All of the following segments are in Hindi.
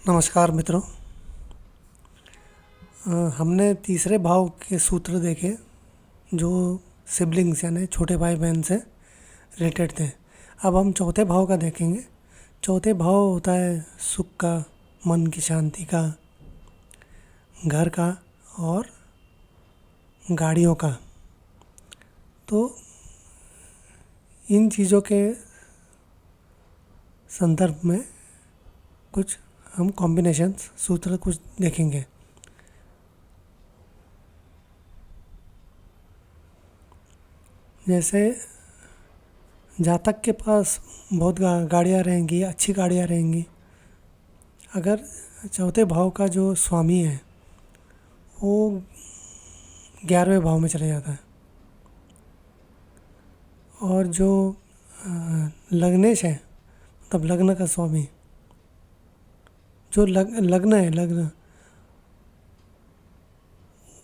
नमस्कार मित्रों। हमने तीसरे भाव के सूत्र देखे जो सिबलिंग्स यानी छोटे भाई बहन से रिलेटेड थे। अब हम चौथे भाव का देखेंगे। चौथे भाव होता है सुख का, मन की शांति का, घर का और गाड़ियों का। तो इन चीज़ों के संदर्भ में कुछ हम कॉम्बिनेशंस सूत्र कुछ देखेंगे। जैसे जातक के पास बहुत गाड़ियाँ रहेंगी, अच्छी गाड़ियाँ रहेंगी। अगर चौथे भाव का जो स्वामी है वो 11वें भाव में चले जाता है और जो लग्नेश है मतलब लग्न का स्वामी जो लग्न है, लग्न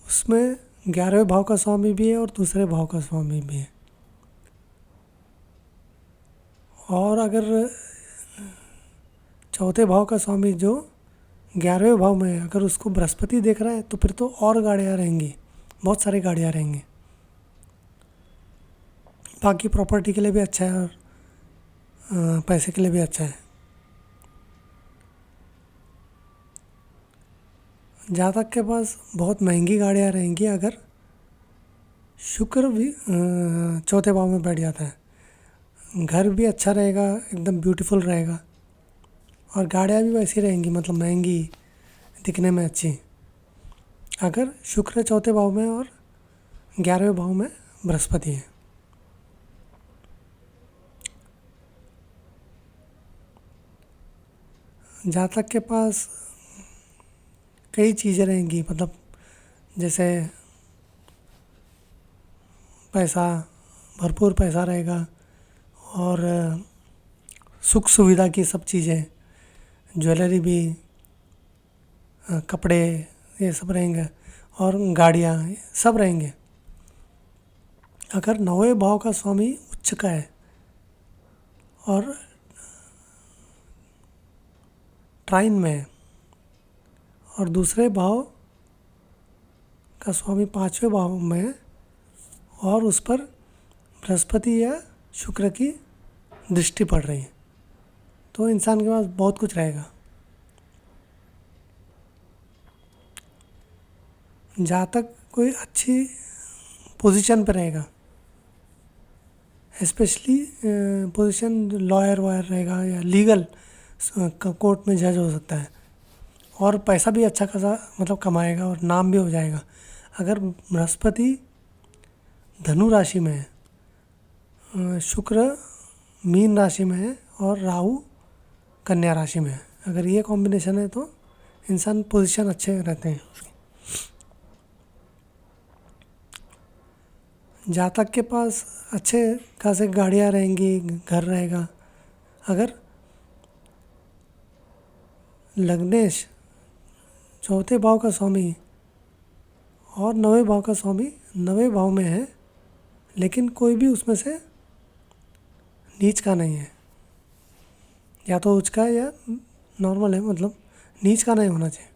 उसमें 11वें भाव का स्वामी भी है और दूसरे भाव का स्वामी भी है। और अगर चौथे भाव का स्वामी जो 11वें भाव में है अगर उसको बृहस्पति देख रहा है तो फिर तो और गाड़ियाँ रहेंगी, बहुत सारी गाड़ियाँ रहेंगी। बाकी प्रॉपर्टी के लिए भी अच्छा है और पैसे के लिए भी अच्छा है। जातक के पास बहुत महंगी गाड़ियाँ रहेंगी अगर शुक्र भी चौथे भाव में बैठ जाता है। घर भी अच्छा रहेगा, एकदम ब्यूटीफुल रहेगा और गाड़ियाँ भी वैसी रहेंगी, मतलब महंगी, दिखने में अच्छी, अगर शुक्र चौथे भाव में और 11वें भाव में बृहस्पति है। जातक के पास कई चीज़ें रहेंगी, मतलब जैसे पैसा, भरपूर पैसा रहेगा और सुख सुविधा की सब चीज़ें, ज्वेलरी भी, कपड़े, ये सब रहेंगे और गाड़ियाँ सब रहेंगे। अगर 9वें भाव का स्वामी उच्च का है और ट्राइन में है और दूसरे भाव का स्वामी 5वें भाव में है और उस पर बृहस्पति या शुक्र की दृष्टि पड़ रही है तो इंसान के पास बहुत कुछ रहेगा। जातक कोई अच्छी पोजीशन पे रहेगा, स्पेशली पोजीशन लॉयर वायर रहेगा या लीगल कोर्ट में जज हो सकता है और पैसा भी अच्छा खासा मतलब कमाएगा और नाम भी हो जाएगा। अगर बृहस्पति धनु राशि में है, शुक्र मीन राशि में है और राहु कन्या राशि में है, अगर ये कॉम्बिनेशन है तो इंसान पोजीशन अच्छे रहते हैं। जातक के पास अच्छे खासे गाड़ियाँ रहेंगी, घर रहेगा। अगर लग्नेश चौथे भाव का स्वामी और 9वें भाव का स्वामी 9वें भाव में है लेकिन कोई भी उसमें से नीच का नहीं है, या तो उच्च का है या नॉर्मल है, मतलब नीच का नहीं होना चाहिए।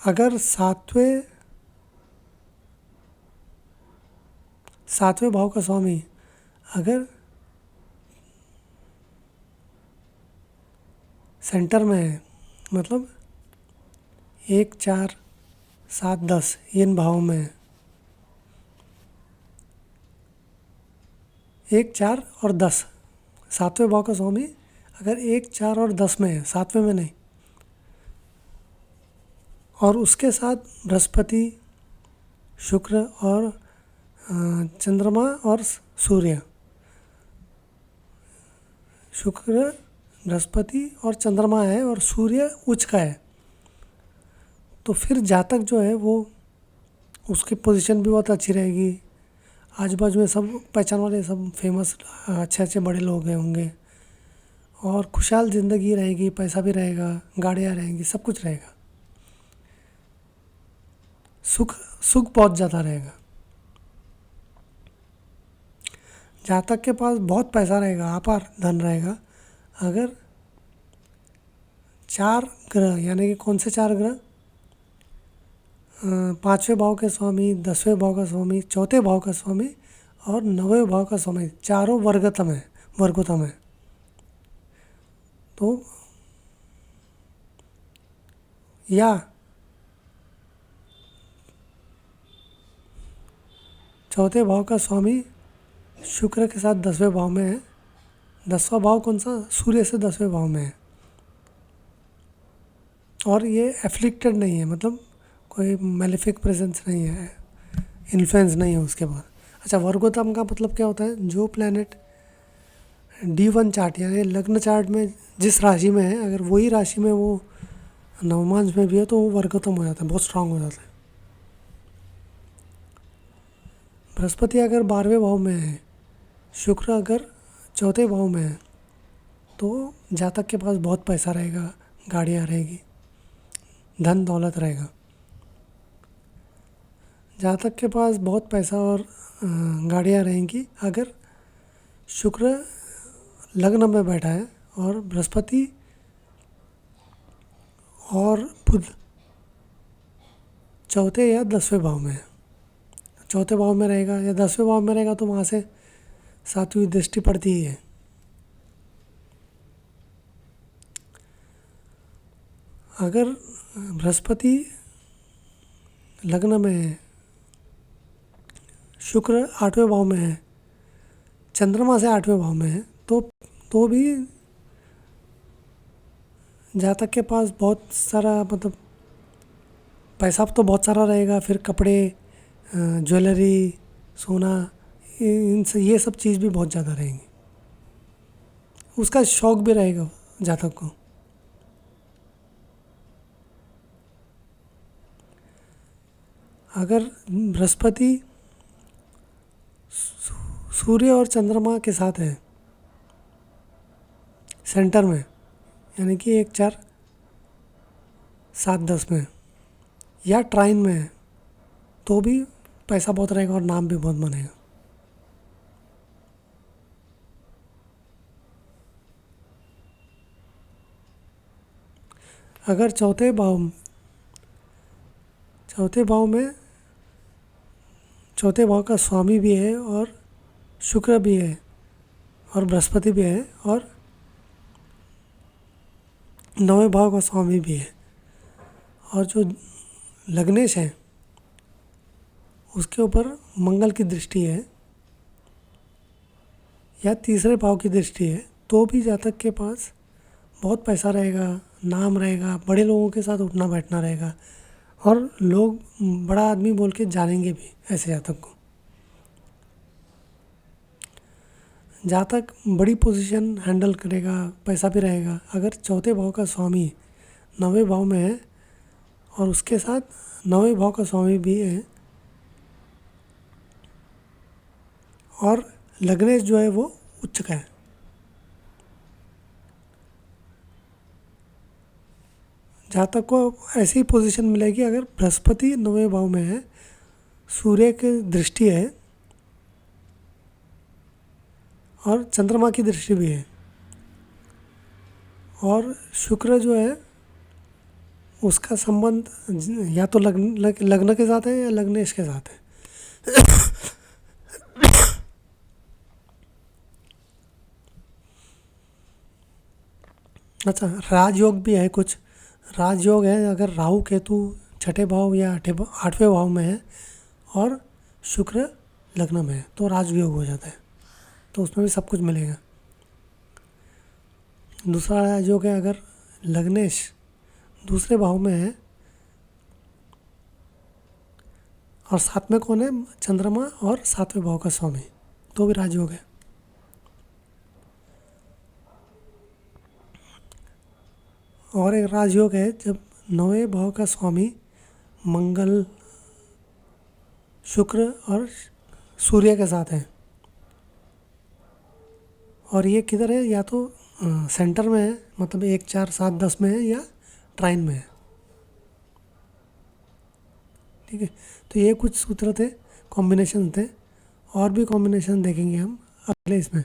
अगर सातवें भाव का स्वामी अगर सेंटर में है, मतलब 1, 4, 7, 10 इन भावों में है, 1, 4 और 10 सातवें भाव का स्वामी अगर 1, 4 और 10 में है, सातवें में नहीं, और उसके साथ बृहस्पति, शुक्र और चंद्रमा और सूर्य, शुक्र, बृहस्पति और चंद्रमा है और सूर्य उच्च का है, तो फिर जातक जो है वो उसकी पोजीशन भी बहुत अच्छी रहेगी। आजू बाजू में सब पहचान वाले, सब फेमस अच्छे अच्छे बड़े लोग हैं होंगे और खुशहाल ज़िंदगी रहेगी, पैसा भी रहेगा, गाड़ियाँ रहेंगी, सब कुछ रहेगा, सुख सुख बहुत ज़्यादा रहेगा। जातक के पास बहुत पैसा रहेगा, अपार धन रहेगा, अगर 4 ग्रह, यानी कि कौन से 4 ग्रह? 5वें भाव के स्वामी, 10वें भाव का स्वामी, चौथे भाव का स्वामी और 9वें भाव का स्वामी, चारों वर्गोत्तम है। तो या चौथे भाव का स्वामी शुक्र के साथ 10वें भाव में है। 10वां भाव कौन सा? सूर्य से 10वें भाव में है। और ये एफ्लिक्टेड नहीं है, मतलब कोई मेलेफिक प्रेजेंस नहीं है, इन्फ्लुएंस नहीं है उसके बाद। अच्छा, वर्गोत्तम का मतलब क्या होता है? जो प्लैनेट D1 चार्ट यानी लग्न चार्ट में जिस राशि में है, अगर वही राशि में वो नवमांश में भी है तो वो वर्गोत्तम हो जाता है, बहुत स्ट्रांग हो जाता है। बृहस्पति अगर 12वें भाव में है, शुक्र अगर चौथे भाव में है, तो जातक के पास बहुत पैसा रहेगा, गाड़ियाँ रहेगी, धन दौलत रहेगा। जातक के पास बहुत पैसा और गाड़ियाँ रहेंगी अगर शुक्र लग्न में बैठा है और बृहस्पति और बुध चौथे या 10वें भाव में है। चौथे भाव में रहेगा या 10वें भाव में रहेगा तो वहाँ से 7वीं दृष्टि पड़ती ही है। अगर बृहस्पति लग्न में है, शुक्र 8वें भाव में है, चंद्रमा से 8वें भाव में है, तो भी जातक के पास बहुत सारा, मतलब पैसा तो बहुत सारा रहेगा, फिर कपड़े, ज्वेलरी, सोना, ये सब चीज़ भी बहुत ज़्यादा रहेंगी। उसका शौक भी रहेगा जातक को। अगर बृहस्पति सूर्य और चंद्रमा के साथ है सेंटर में, यानी कि 1 4 7 10 में, या ट्राइन में है, तो भी पैसा बहुत रहेगा और नाम भी बहुत बनेगा। अगर चौथे भाव में चौथे भाव का स्वामी भी है और शुक्र भी है और बृहस्पति भी है और 9वें भाव का स्वामी भी है, और जो लग्नेश है उसके ऊपर मंगल की दृष्टि है या तीसरे भाव की दृष्टि है, तो भी जातक के पास बहुत पैसा रहेगा, नाम रहेगा, बड़े लोगों के साथ उठना बैठना रहेगा और लोग बड़ा आदमी बोल के जानेंगे भी ऐसे जातक को। जातक बड़ी पोजीशन हैंडल करेगा, पैसा भी रहेगा। अगर चौथे भाव का स्वामी 9वें भाव में है और उसके साथ 9वें भाव का स्वामी भी है और लग्नेश जो है वो उच्च का है, जातक को ऐसी ही पोजीशन मिलेगी अगर बृहस्पति 9वें भाव में है, सूर्य की दृष्टि है और चंद्रमा की दृष्टि भी है, और शुक्र जो है उसका संबंध या तो लग्न के साथ है या लग्नेश के साथ है। अच्छा, राजयोग भी है कुछ। राजयोग है अगर राहु केतु छठे भाव या 8वें भाव में है और शुक्र लग्न में है तो राजयोग हो जाता है, तो उसमें भी सब कुछ मिलेगा। दूसरा राजयोग है अगर लग्नेश दूसरे भाव में है और साथ में कौन है? चंद्रमा और 7वें भाव का स्वामी, तो भी राजयोग है। और एक राजयोग है जब 9वें भाव का स्वामी मंगल, शुक्र और सूर्य के साथ है, और ये किधर है? या तो सेंटर में है, मतलब 1 4 7 10 में है, या ट्राइन में है। ठीक है, तो ये कुछ सूत्र थे, कॉम्बिनेशन थे, और भी कॉम्बिनेशन देखेंगे हम अगले इसमें।